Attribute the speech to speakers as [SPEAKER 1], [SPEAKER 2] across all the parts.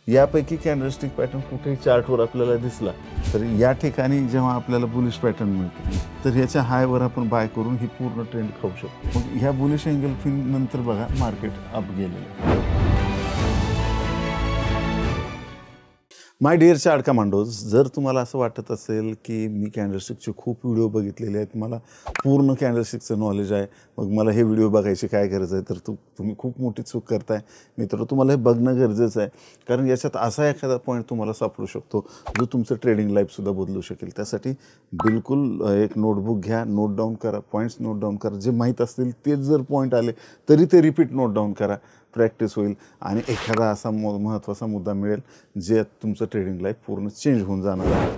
[SPEAKER 1] यापैकी candlestick pattern कुठेही चार्टवर आपल्याला दिसला तर या ठिकाणी जेव्हा आपल्याला बुलिश पॅटर्न मिळतो तर ह्याच्या हायवर आपण बाय करून ही पूर्ण ट्रेंड खाऊ शकतो. मग ह्या बुलिश एंगल्फिंग नंतर बघा मार्केट अप गेलेलं. माय डिअर चार्ट कमांडोज, जर तुम्हाला असं वाटत असेल की मी कॅन्डलस्टिकचे खूप व्हिडिओ बघितलेले आहेत, मला पूर्ण कॅन्डलस्टिकचं नॉलेज आहे, मग मला हे व्हिडिओ बघायची काय गरज आहे, तर तुम्ही खूप मोठी चूक करताय मित्र. तुम्हाला हे बघणं गरजेचं आहे, कारण याच्यात असा एखादा पॉईंट तुम्हाला सापडू शकतो जो तुमचं ट्रेडिंग लाईफसुद्धा बदलू शकेल. त्यासाठी बिलकुल एक नोटबुक घ्या, नोट डाऊन करा, पॉईंट्स नोट डाऊन करा. जे माहीत असतील तेच जर पॉईंट आले तरी ते रिपीट नोट डाऊन करा. प्रॅक्टिस होईल आणि एखादा असा महत्त्वाचा मुद्दा मिळेल जे तुमचं ट्रेडिंग लाईफ पूर्ण चेंज होऊन जाणार आहे.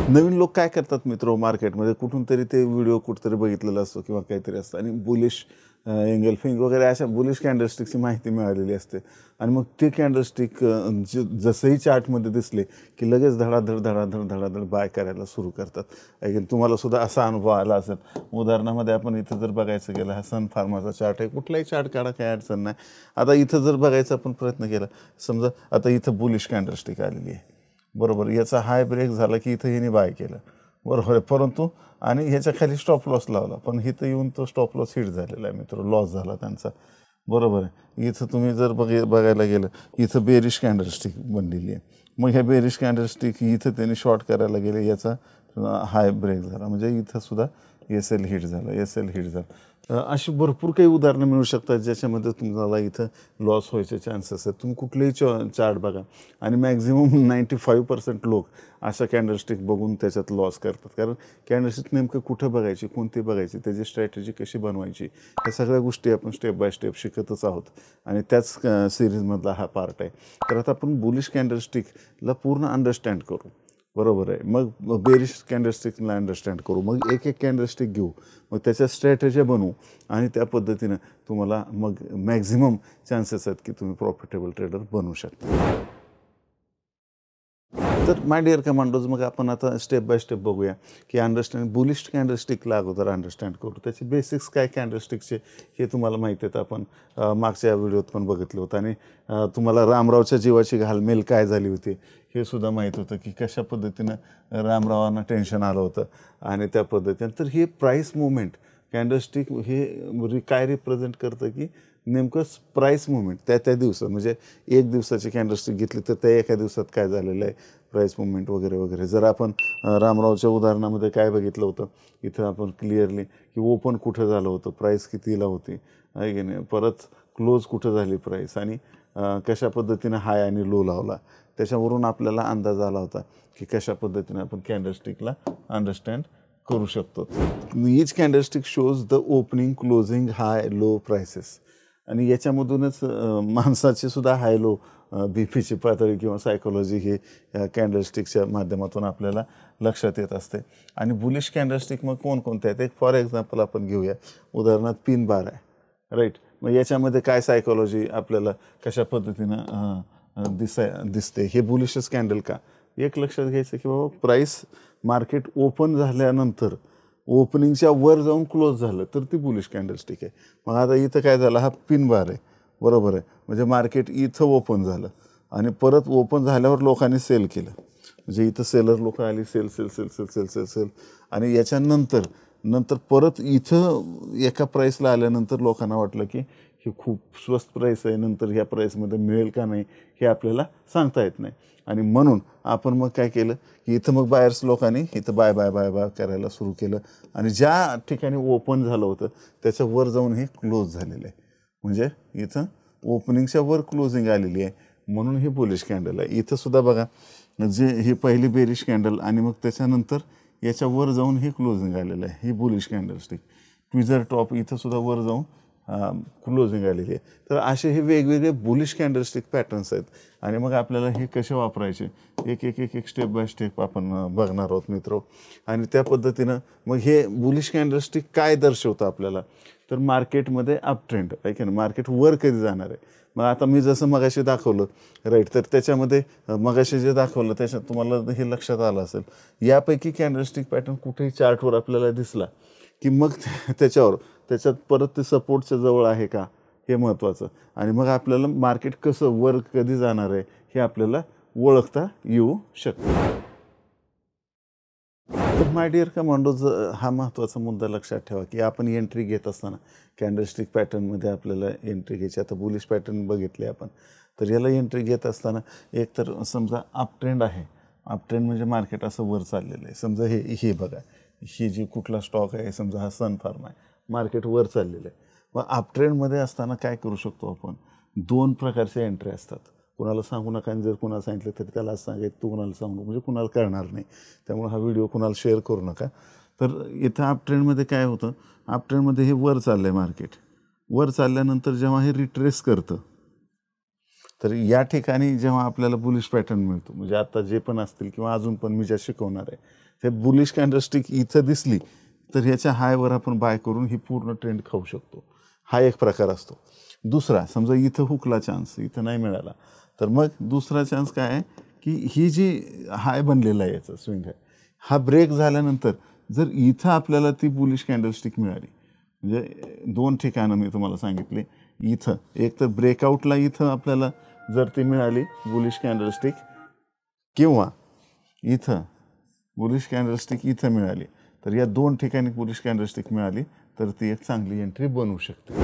[SPEAKER 1] नवीन लोक काय करतात मित्र, मार्केटमध्ये कुठून तरी ते व्हिडिओ कुठंतरी बघितलेला असतो किंवा काहीतरी असतं आणि बुलिश एंगल्फिंग वगैरे अशा बुलिश कॅन्डलस्टिकची माहिती मिळालेली असते आणि मग ते कॅन्डलस्टिक जसंही चार्टमध्ये दिसले की लगेच धडाधड बाय करायला सुरू करतात. ऐकून तुम्हाला सुद्धा असा अनुभव आला असेल. उदाहरणामध्ये आपण इथं जर बघायचं गेलं, हा सन फार्माचा चार्ट आहे, कुठलाही चार्ट काढा, काही अडचण नाही. आता इथं जर बघायचा आपण प्रयत्न केला, समजा आता इथं बुलिश कॅन्डलस्टिक आलेली आहे, बरोबर, याचा हाय ब्रेक झाला की इथं ह्याने बाय केलं, बरोबर आहे, परंतु आणि ह्याच्या खाली स्टॉप लॉस लावला, पण इथं येऊन तो स्टॉप लॉस हिट झालेला आहे मित्र, लॉस झाला त्यांचा, बरोबर आहे. इथं तुम्ही जर बघायला गेलं, इथं बेरिश कॅन्डलस्टिक बनलेली आहे. मग ह्या बेरिश कॅन्डलस्टिक इथं त्यांनी शॉर्ट करायला गेले, याचा हाय ब्रेक झाला, म्हणजे इथं सुद्धा SL हिट झालं, SL हिट झालं. अशी भरपूर काही उदाहरणं मिळू शकतात ज्याच्यामध्ये तुम्हाला इथं लॉस व्हायचे चान्सेस आहेत. तुम्ही कुठलेही चार्ट बघा आणि मॅक्झिमम 95% लोक अशा कॅन्डलस्टिक बघून त्याच्यात लॉस करतात. कारण कॅन्डलस्टिक नेमकं कुठं बघायची, कोणती बघायची, त्याची स्ट्रॅटेजी कशी बनवायची, ह्या सगळ्या गोष्टी आपण स्टेप बाय स्टेप शिकतच आहोत आणि त्याच सिरीजमधला हा पार्ट आहे. तर आता आपण बुलिश कॅन्डलस्टिकला पूर्ण अंडरस्टँड करू, बरोबर आहे. मग बेरिश कॅन्डलस्टिकला अंडरस्टँड करू, मग एक कॅन्डलस्टिक घेऊ, मग त्याच्या स्ट्रॅटेजी बनवू आणि त्या पद्धतीनं तुम्हाला मग मॅक्झिमम चान्सेस आहेत की तुम्ही प्रॉफिटेबल ट्रेडर बनवू शकता. तर माय डिअर कमांडोज, मग आपण आता स्टेप बाय स्टेप बघूया की बुलिश कॅन्डलस्टिकला अगोदर अंडरस्टँड करू. त्याचे बेसिक्स काय कॅन्डलस्टिकचे हे तुम्हाला माहिती आहेत, आपण मागच्या व्हिडिओत पण बघितलं होतं आणि तुम्हाला रामरावच्या जीवाची घालमेल काय झाली होती हे सुद्धा माहीत होतं की कशा पद्धतीनं रामरावांना टेन्शन आलं होतं आणि त्या पद्धतीनं. तर हे प्राईस मुवमेंट कॅन्डलस्टिक हे काय रिप्रेझेंट करतं की नेमकं प्राईस मुवमेंट त्या दिवसात, म्हणजे एक दिवसाची कॅन्डलस्टिक घेतली तर त्या एका दिवसात काय झालेलं आहे, प्राईस मुवमेंट वगैरे वगैरे. जर आपण रामरावच्या उदाहरणामध्ये काय बघितलं होतं, इथं आपण क्लिअरली की ओपन कुठं झालं होतं, प्राईस कितीला होती आहे की नाही, परत क्लोज कुठं झाली प्राईस आणि कशा पद्धतीनं हाय आणि लो लावला, त्याच्यावरून आपल्याला अंदाज आला होता की कशा पद्धतीनं आपण कॅन्डलस्टिकला अंडरस्टँड करू शकतो. Each candlestick shows the opening, closing, high low prices आणि याच्यामधूनच माणसाची सुद्धा हाय लो BPची पातळी किंवा सायकोलॉजी हे कॅन्डलस्टिकच्या माध्यमातून आपल्याला लक्षात येत असते. आणि बुलिश कॅन्डलस्टिक मग कोणकोणते आहेत, एक फॉर एक्झाम्पल आपण घेऊया, उदाहरणार्थ पिन बार आहे, राईट. मग याच्यामध्ये काय सायकोलॉजी आपल्याला कशा पद्धतीनं दिसते, हे बुलिशच कॅन्डल का. एक लक्षात घ्यायचं की बाबा प्राईस मार्केट ओपन झाल्यानंतर ओपनिंगच्या वर जाऊन क्लोज झालं तर ती बुलिश कॅन्डलस्टिक आहे. मग आता इथं काय झालं, हा पिन बार आहे, बरोबर आहे, म्हणजे मार्केट इथं ओपन झालं आणि परत ओपन झाल्यावर लोकांनी सेल केलं, म्हणजे इथं सेलर लोक आली, sale sale sale sale sale sale sale आणि याच्यानंतर परत इथं एका प्राईसला आल्यानंतर लोकांना वाटलं की हे खूप स्वस्त प्राईस आहे, नंतर ह्या प्राईसमध्ये मिळेल का नाही हे आपल्याला सांगता येत नाही. आणि म्हणून आपण मग काय केलं की इथं मग बायर्स लोकांनी इथं बाय बाय बाय बाय करायला सुरू केलं आणि ज्या ठिकाणी ओपन झालं होतं त्याच्या वर जाऊन हे क्लोज झालेलं आहे, म्हणजे इथं ओपनिंगच्या वर क्लोजिंग आलेली आहे, म्हणून ही बुलिश कॅन्डल आहे. इथं सुद्धा बघा, जे ही पहिली बेरिश कॅन्डल आणि मग त्याच्यानंतर याच्या वर जाऊन हे क्लोजिंग आलेलं आहे, ही बुलिश कॅन्डलस्टिक. ट्विझर टॉप इथं सुद्धा वर जाऊन क्लोजिंग आलेली आहे. तर असे हे वेगवेगळे बुलिश कॅन्डलस्टिक पॅटर्न्स आहेत आणि मग आपल्याला हे कसे वापरायचे एक एक एक एक स्टेप बाय स्टेप आपण बघणार आहोत मित्र. आणि त्या पद्धतीनं मग हे बुलिश कॅन्डलस्टिक काय दर्शवतं आपल्याला, तर मार्केटमध्ये अप ट्रेंड आहे की नाही, मार्केट वर कधी जाणार आहे. मग आता मी जसं मगाशी दाखवलं, राईट, तर त्याच्यामध्ये मगाशी जे दाखवलं त्याच्यात तुम्हाला हे लक्षात आलं असेल, यापैकी कॅन्डलस्टिक पॅटर्न कुठेही चार्टवर आपल्याला दिसला की मग त्याच्यात परत ते सपोर्टच्या जवळ आहे का, हे महत्त्वाचं. आणि मग आपल्याला मार्केट कसं वर कधी जाणार आहे हे आपल्याला ओळखता येऊ शकतं. तर माय डिअर कमांडोज, हा महत्त्वाचा मुद्दा लक्षात ठेवा की आपण एंट्री घेत असताना कॅन्डलस्टिक पॅटर्नमध्ये आपल्याला एंट्री घ्यायची. आता बुलिश पॅटर्न बघितले आपण, तर याला एंट्री घेत असताना एक तर समजा अप ट्रेंड आहे. अप ट्रेंड म्हणजे मार्केट असं वर चाललेलं आहे. समजा हे बघा, ही जी कुठला स्टॉक आहे, समजा हा सन फार्मा आहे, मार्केट वर चाललेलं आहे. मग अप ट्रेंडमध्ये असताना काय करू शकतो आपण, 2 प्रकारच्या एंट्री असतात. कुणाला सांगू नका, आणि जर कुणाला सांगितलं तरी त्याला सांगायचं तू कुणाला सांगू, म्हणजे कुणाला कळणार नाही. त्यामुळे हा व्हिडिओ कुणाला शेअर करू नका. तर इथं अप ट्रेंडमध्ये काय होतं, अप ट्रेंडमध्ये हे वर चाललं आहे मार्केट. वर चालल्यानंतर जेव्हा हे रिट्रेस करतं, तर या ठिकाणी जेव्हा आपल्याला बुलिश पॅटर्न मिळतो, म्हणजे आता जे पण असतील किंवा अजून पण मी ज्या शिकवणार आहे, ते बुलिश कॅन्डलस्टिक इथं दिसली तर ह्याच्या हायवर आपण बाय करून ही पूर्ण ट्रेंड खाऊ शकतो. हा एक प्रकार असतो. दुसरा, समजा इथं हुकला चान्स, इथं नाही मिळाला, तर मग दुसरा चान्स काय आहे की ही जी हाय बनलेला आहे याचा स्विंग आहे, हा ब्रेक झाल्यानंतर जर इथं आपल्याला ती बुलिश कॅन्डलस्टिक मिळाली, म्हणजे 2 ठिकाणं मी तुम्हाला सांगितले, इथं एक तर ब्रेकआउटला इथं आपल्याला जर ती मिळाली बुलिश कॅन्डलस्टिक, किंवा इथं बुलिश कॅन्डलस्टिक इथं मिळाली, तर या 2 ठिकाणी बुलिश कॅन्डलस्टिक मिळाली तर ती एक चांगली एंट्री बनवू शकते.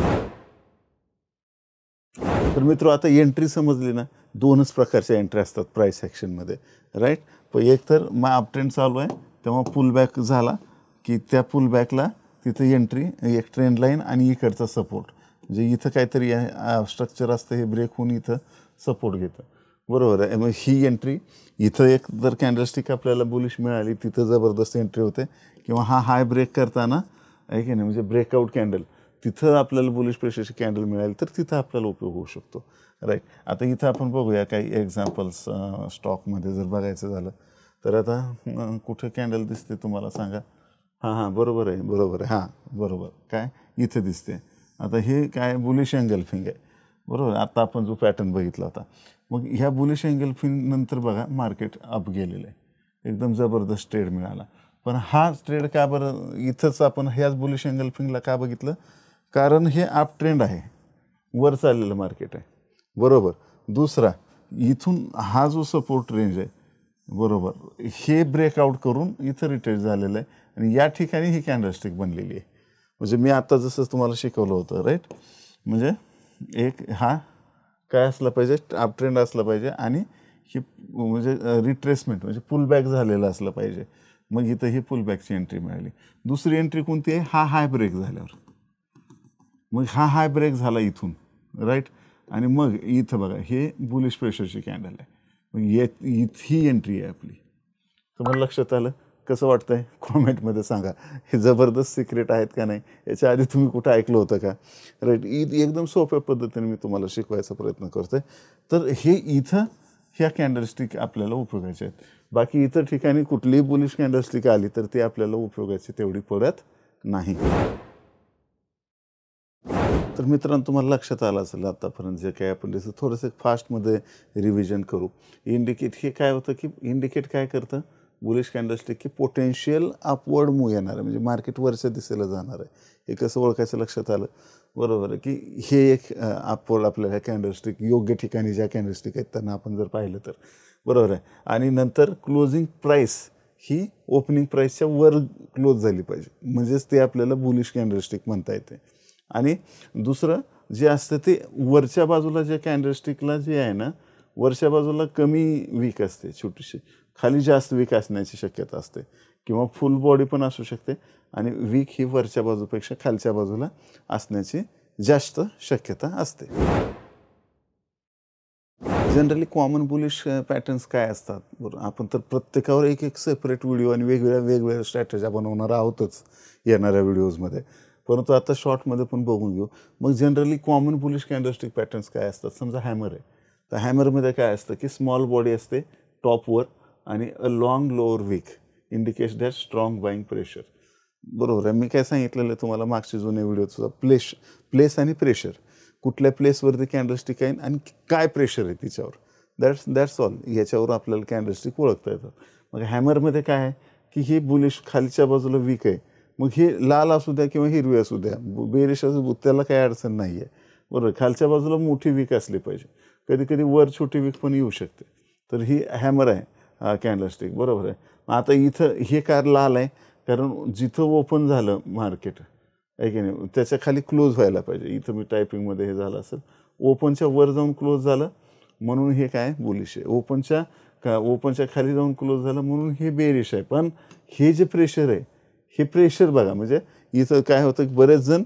[SPEAKER 1] तर मित्र, आता एंट्री समजली ना, 2च प्रकारच्या एंट्री असतात प्राईस ॲक्शनमध्ये, राईट. पण एक तर मग अप ट्रेंड चालू आहे तेव्हा पुलबॅक झाला की त्या पुलबॅकला तिथं एंट्री, एक ट्रेंड लाईन आणि इकडचा सपोर्ट, म्हणजे इथं काहीतरी स्ट्रक्चर असतं, हे ब्रेक होऊन इथं सपोर्ट घेतं, बरोबर आहे. मग ही एंट्री इथं एक जर कॅन्डलस्टिक आपल्याला बुलिश मिळाली, तिथं जबरदस्त एंट्री होते. किंवा हा हाय ब्रेक करताना आहे की नाही, म्हणजे ब्रेकआउट कॅन्डल, तिथं आपल्याला बुलिश प्रेशरची कॅन्डल मिळाली तर तिथं आपल्याला उपयोग होऊ शकतो, राईट. आता इथं आपण बघूया काही एक्झाम्पल्स. स्टॉकमध्ये जर बघायचं झालं तर आता कुठं कॅन्डल दिसते तुम्हाला सांगा. हां, बरोबर आहे. हां, बरोबर, काय इथं दिसते. आता हे काय बुलिश एंगल्फिंग आहे, बरोबर. आता आपण जो पॅटर्न बघितला होता, मग ह्या बुलिश एंगल्फिंग नंतर बघा मार्केट अप गेलेलं आहे, एकदम जबरदस्त ट्रेड मिळाला. पण हा ट्रेड का बरं इथंच आपण ह्याच बुलिश एंगल्फिंगला का बघितलं, कारण हे अप ट्रेंड आहे, वर चाललेलं मार्केट आहे, बरोबर. दुसरा, इथून हा जो सपोर्ट रेंज आहे, बरोबर, हे ब्रेकआउट करून इथं रिट्रेस झालेलं आहे आणि या ठिकाणी ही कॅन्डलस्टिक बनलेली आहे. म्हणजे मी आता जसं तुम्हाला शिकवलं होतं, राईट. म्हणजे एक हा काय असला पाहिजे, अप ट्रेंड असला पाहिजे आणि ही म्हणजे रिट्रेसमेंट म्हणजे पुलबॅक झालेलं असलं पाहिजे. मग इथं ही पुलबॅकची एंट्री मिळाली. दुसरी एंट्री कोणती आहे, हा हाय ब्रेक झाल्यावर. मग हा हाय ब्रेक झाला इथून, राईट. आणि मग इथं बघा, हे बुलिश प्रेशरची कॅन्डल आहे, मग ही एंट्री आहे आपली. तुम्हाला लक्षात आलं? कसं वाटतंय कॉमेंटमध्ये सांगा. हे जबरदस्त सिक्रेट आहेत का नाही, याच्या आधी तुम्ही कुठं ऐकलं होतं का, राईट. एकदम सोप्या पद्धतीने मी तुम्हाला शिकवायचा प्रयत्न करतो आहे. तर हे इथं ह्या कॅन्डलस्टिक आपल्याला उपयोगाचे आहेत. बाकी इतर ठिकाणी कुठलीही बुलिश कॅन्डलस्टिक आली तर ती आपल्याला उपयोगाची तेवढी पडत नाही. तर मित्रांनो, तुम्हाला लक्षात आलं असेल आतापर्यंत जे काही आपण जसं थोडंसं फास्टमध्ये रिव्हिजन करू. इंडिकेट हे काय होतं की इंडिकेट काय करतं बुलिश कॅन्डलस्टिक, की पोटेन्शियल अपवर्ड मूव्ह येणार आहे, म्हणजे मार्केट वरच्या दिशेला जाणार आहे. हे कसं ओळखायचं लक्षात आलं, बरोबर आहे. की हे एक अपवर्ड आपल्याला कॅन्डलस्टिक योग्य ठिकाणी ज्या कॅन्डलस्टिक आहेत त्यांना आपण जर पाहिलं तर, बरोबर आहे. आणि नंतर क्लोजिंग प्राईस ही ओपनिंग प्राईसच्या वर क्लोज झाली पाहिजे, म्हणजेच ते आपल्याला बुलिश कॅन्डलस्टिक म्हणता येते. आणि दुसरं जे असतं ते वरच्या बाजूला जे कॅन्डलस्टिकला जे आहे ना, वरच्या बाजूला कमी वीक असते, छोटीशी, खाली जास्त वीक असण्याची शक्यता असते, किंवा फुल बॉडी पण असू शकते. आणि वीक ही वरच्या बाजूपेक्षा खालच्या बाजूला असण्याची जास्त शक्यता असते. जनरली कॉमन बुलिश पॅटर्न्स काय असतात, बरं, आपण तर प्रत्येकावर एक एक सेपरेट व्हिडिओ आणि वेगवेगळ्या स्ट्रॅटेज्या बनवणार आहोतच येणाऱ्या व्हिडिओजमध्ये, परंतु आता शॉर्टमध्ये पण बघून घेऊ. मग generally common bullish candlestick patterns काय असतात, समजा हॅमर आहे, तर हॅमरमध्ये काय असतं की स्मॉल बॉडी असते टॉपवर आणि a long lower wick indicates that strong buying pressure, बरोबर आहे. मी काय सांगितलेलं आहे तुम्हाला मागचे जुने व्हिडिओ, प्लेस आणि प्रेशर, कुठल्या प्लेसवरती कॅन्डलस्टिक आहे आणि काय प्रेशर आहे तिच्यावर, दॅट्स ऑल. याच्यावर आपल्याला कॅन्डलस्टिक ओळखता येतात. मग हॅमरमध्ये काय आहे की हे बुलिश खालच्या बाजूला वीक आहे, मग हे लाल असू द्या किंवा हिरवी असू द्या, बेरिश असू, त्याला काही अडचण नाही आहे, बरोबर. खालच्या बाजूला मोठी विक असली पाहिजे. कधी कधी वर छोटी विक पण येऊ शकते. तर ही हॅमर आहे कॅन्डलस्टिक, बरोबर आहे. आता इथं हे कार लाल आहे कारण जिथं ओपन झालं मार्केट आहे की नाही त्याच्या खाली क्लोज व्हायला पाहिजे. इथं मी टायपिंगमध्ये हे झालं असेल, ओपनच्या वर जाऊन क्लोज झालं म्हणून हे काय बुलिश आहे. ओपनच्या खाली जाऊन क्लोज झालं म्हणून हे बेरिश आहे. पण हे जे प्रेशर आहे हे प्रेशर बघा, म्हणजे इथं काय होतं की बरेच जण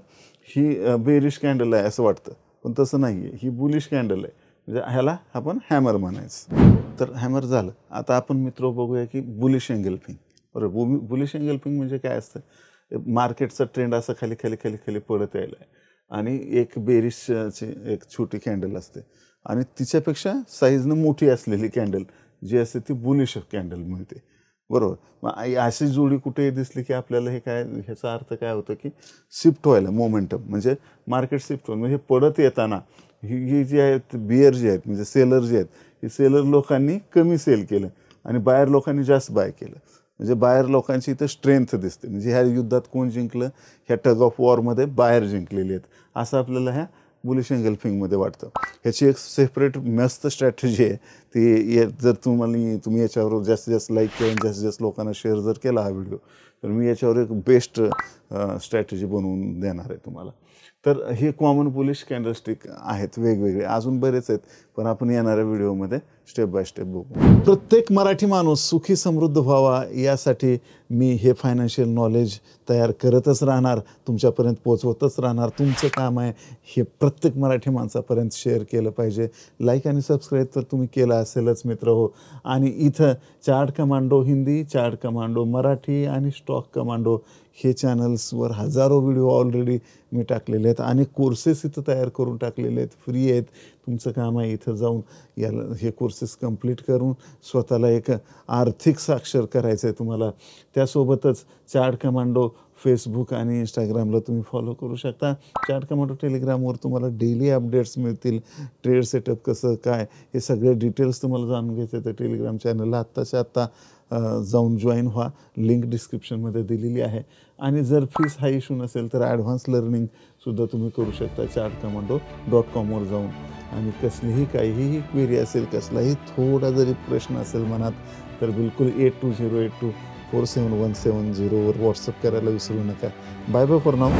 [SPEAKER 1] ही बेरिश कॅन्डल आहे असं वाटतं, पण तसं नाही आहे. ही बुलिश कॅन्डल आहे, म्हणजे ह्याला आपण हॅमर म्हणायचं. तर हॅमर झालं. आता आपण मित्र बघूया की बुलिश एंगल्फिंग. बरोबर. बुलिश एंगल्फिंग म्हणजे काय असतं, मार्केटचा ट्रेंड असा खाली खाली खाली खाली पडत यायला आहे आणि एक बेरिशची एक छोटी कॅन्डल असते आणि तिच्यापेक्षा साईजनं मोठी असलेली कॅन्डल जी असते ती बुलिश कॅन्डल मिळते. बरोबर. मग अशी जोडी कुठे दिसली की आपल्याला हे काय, ह्याचा अर्थ काय होतं की शिफ्ट व्हायला मोमेंटम, म्हणजे मार्केट शिफ्ट व्हायला. म्हणजे हे पडत येताना ही जी आहेत बियर जी आहेत म्हणजे सेलर जे आहेत, हे सेलर लोकांनी कमी सेल केलं आणि बायर लोकांनी जास्त बाय केलं. म्हणजे बायर लोकांची इथं स्ट्रेंथ दिसते. म्हणजे ह्या युद्धात कोण जिंकलं, ह्या टग ऑफ वॉरमध्ये बायर जिंकलेली आहेत असं आपल्याला ह्या बुलिश एंगल्फिंगमध्ये वाटतं. ह्याची एक सेपरेट मस्त स्ट्रॅटेजी आहे. ती जर तुम्ही याच्यावर जास्तीत जास्त लाईक केलं, जास्तीत जास्त लोकांना शेअर जर केला हा व्हिडिओ, तर मी याच्यावर एक बेस्ट स्ट्रॅटेजी बनवून देणार आहे तुम्हाला. तर हे कॉमन बुलिश कॅन्डलस्टिक आहेत वेगवेगळे, अजून बरेच आहेत, पण आपण येणाऱ्या व्हिडिओमध्ये स्टेप बाय स्टेप बघू. प्रत्येक मराठी माणूस सुखी समृद्ध व्हावा यासाठी मी हे फायनान्शियल नॉलेज तयार करतच राहणार, तुमच्यापर्यंत पोचवतच राहणार. तुमचं काम आहे हे प्रत्येक मराठी माणसापर्यंत शेअर केलं पाहिजे. लाईक आणि सबस्क्राईब तर तुम्ही केलं असेलच मित्र हो. आणि इथं chart commando Hindi, chart commando Marathi आणि स्टॉक कमांडो हे चॅनल्सवर हजारो व्हिडिओ ऑलरेडी मी टाकलेले आहेत आणि कोर्सेस इथं तयार करून टाकलेले आहेत, फ्री आहेत. तुमचं काम आहे इथं जाऊन हे कोर्सेस कंप्लीट करून स्वतःला एक आर्थिक साक्षर करायचं आहे तुम्हाला. त्यासोबतच चार्ट कमांडो फेसबुक आणि इंस्टाग्रामला तुम्ही फॉलो करू शकता. चार्ट कमांडो टेलिग्रामवर तुम्हाला डेली अपडेट्स मिळतील. ट्रेड सेटअप कसं काय हे सगळे डिटेल्स तुम्हाला जाणून घ्यायचे तर टेलिग्राम चॅनलला आत्ताच्या आत्ता जाऊन जॉईन व्हा. लिंक डिस्क्रिप्शनमध्ये दिलेली आहे. आणि जर फीस हा इश्यू नसेल तर ॲडव्हान्स लर्निंगसुद्धा तुम्ही करू शकता chartcommando.com जाऊन. आणि कसलीही काहीही क्वेरी असेल, कसलाही थोडा जरी प्रश्न असेल मनात, तर बिलकुल 8208247170 वर व्हॉट्सअप करायला विसरू नका. Bye bye for now.